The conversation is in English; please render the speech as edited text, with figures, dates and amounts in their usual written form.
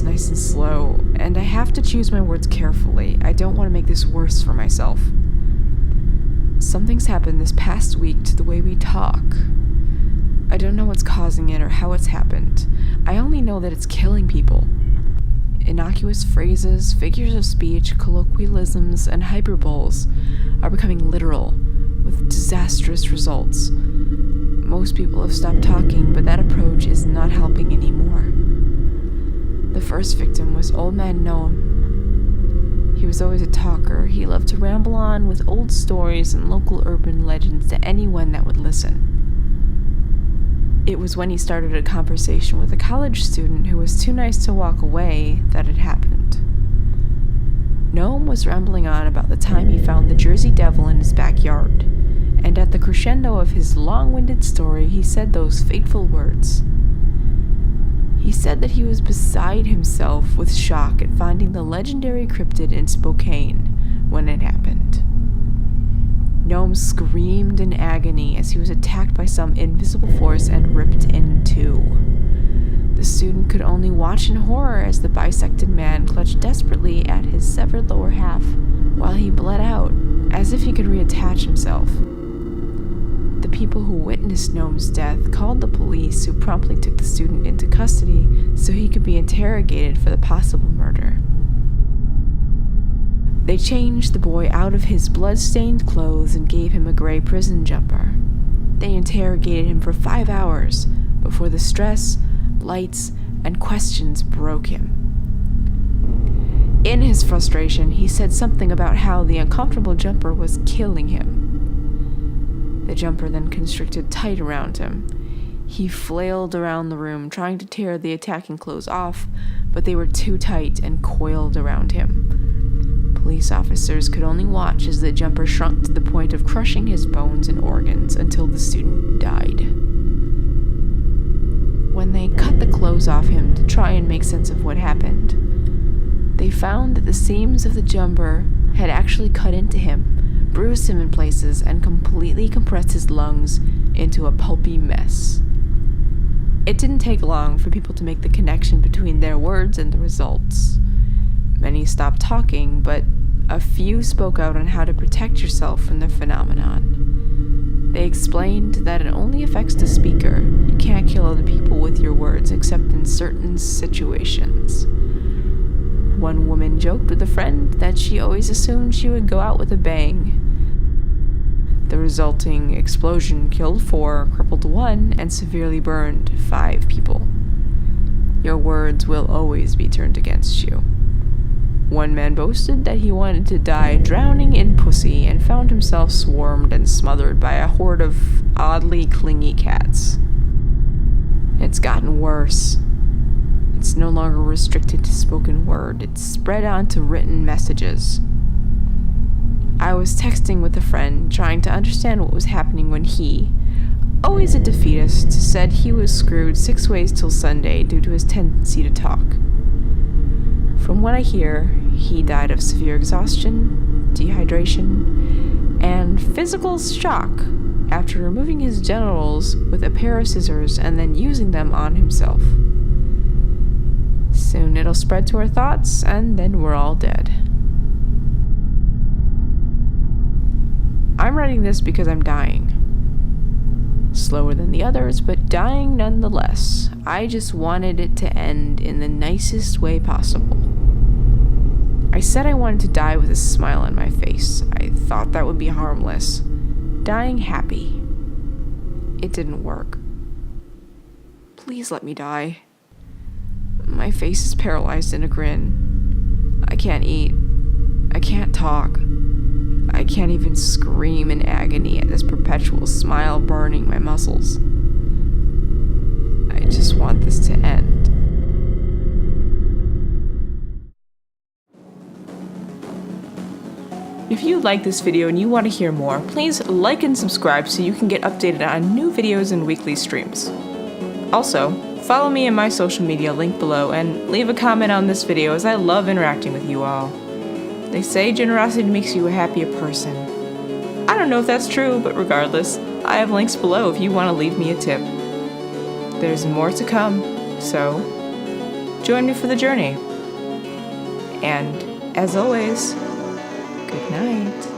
nice and slow, and I have to choose my words carefully. I don't want to make this worse for myself. Something's happened this past week to the way we talk. I don't know what's causing it or how it's happened. I only know that it's killing people. Innocuous phrases, figures of speech, colloquialisms, and hyperboles are becoming literal, with disastrous results. Most people have stopped talking, but that approach is not helping anymore. The first victim was Old Man Noam. He was always a talker. He loved to ramble on with old stories and local urban legends to anyone that would listen. It was when he started a conversation with a college student who was too nice to walk away that it happened. Noam was rambling on about the time he found the Jersey Devil in his backyard, and at the crescendo of his long-winded story, he said those fateful words. He said that he was beside himself with shock at finding the legendary cryptid in Spokane when it happened. Noam screamed in agony as he was attacked by some invisible force and ripped in two. The student could only watch in horror as the bisected man clutched desperately at his severed lower half while he bled out, as if he could reattach himself. The people who witnessed Noam's death called the police, who promptly took the student into custody so he could be interrogated for the possible murder. They changed the boy out of his blood-stained clothes and gave him a gray prison jumper. They interrogated him for 5 hours before the stress, lights, and questions broke him. In his frustration, he said something about how the uncomfortable jumper was killing him. The jumper then constricted tight around him. He flailed around the room, trying to tear the attacking clothes off, but they were too tight and coiled around him. Police officers could only watch as the jumper shrunk to the point of crushing his bones and organs until the student died. When they cut the clothes off him to try and make sense of what happened, they found that the seams of the jumper had actually cut into him, bruised him in places, and completely compressed his lungs into a pulpy mess. It didn't take long for people to make the connection between their words and the results. Many stopped talking, but a few spoke out on how to protect yourself from the phenomenon. They explained that it only affects the speaker. You can't kill other people with your words except in certain situations. One woman joked with a friend that she always assumed she would go out with a bang. The resulting explosion killed 4, crippled 1, and severely burned 5 people. Your words will always be turned against you. One man boasted that he wanted to die drowning in pussy and found himself swarmed and smothered by a horde of oddly clingy cats. It's gotten worse. It's no longer restricted to spoken word. It's spread onto written messages. I was texting with a friend, trying to understand what was happening when he, always a defeatist, said he was screwed 6 ways till Sunday due to his tendency to talk. From what I hear, he died of severe exhaustion, dehydration, and physical shock after removing his genitals with a pair of scissors and then using them on himself. Soon it'll spread to our thoughts, and then we're all dead. I'm writing this because I'm dying. Slower than the others, but dying nonetheless. I just wanted it to end in the nicest way possible. I said I wanted to die with a smile on my face. I thought that would be harmless. Dying happy. It didn't work. Please let me die. My face is paralyzed in a grin. I can't eat. I can't talk. I can't even scream in agony at this perpetual smile burning my muscles. I just want this to end. If you like this video and you want to hear more, please like and subscribe so you can get updated on new videos and weekly streams. Also, follow me in my social media link below and leave a comment on this video as I love interacting with you all. They say generosity makes you a happier person. I don't know if that's true, but regardless, I have links below if you want to leave me a tip. There's more to come, so join me for the journey. And as always, good night.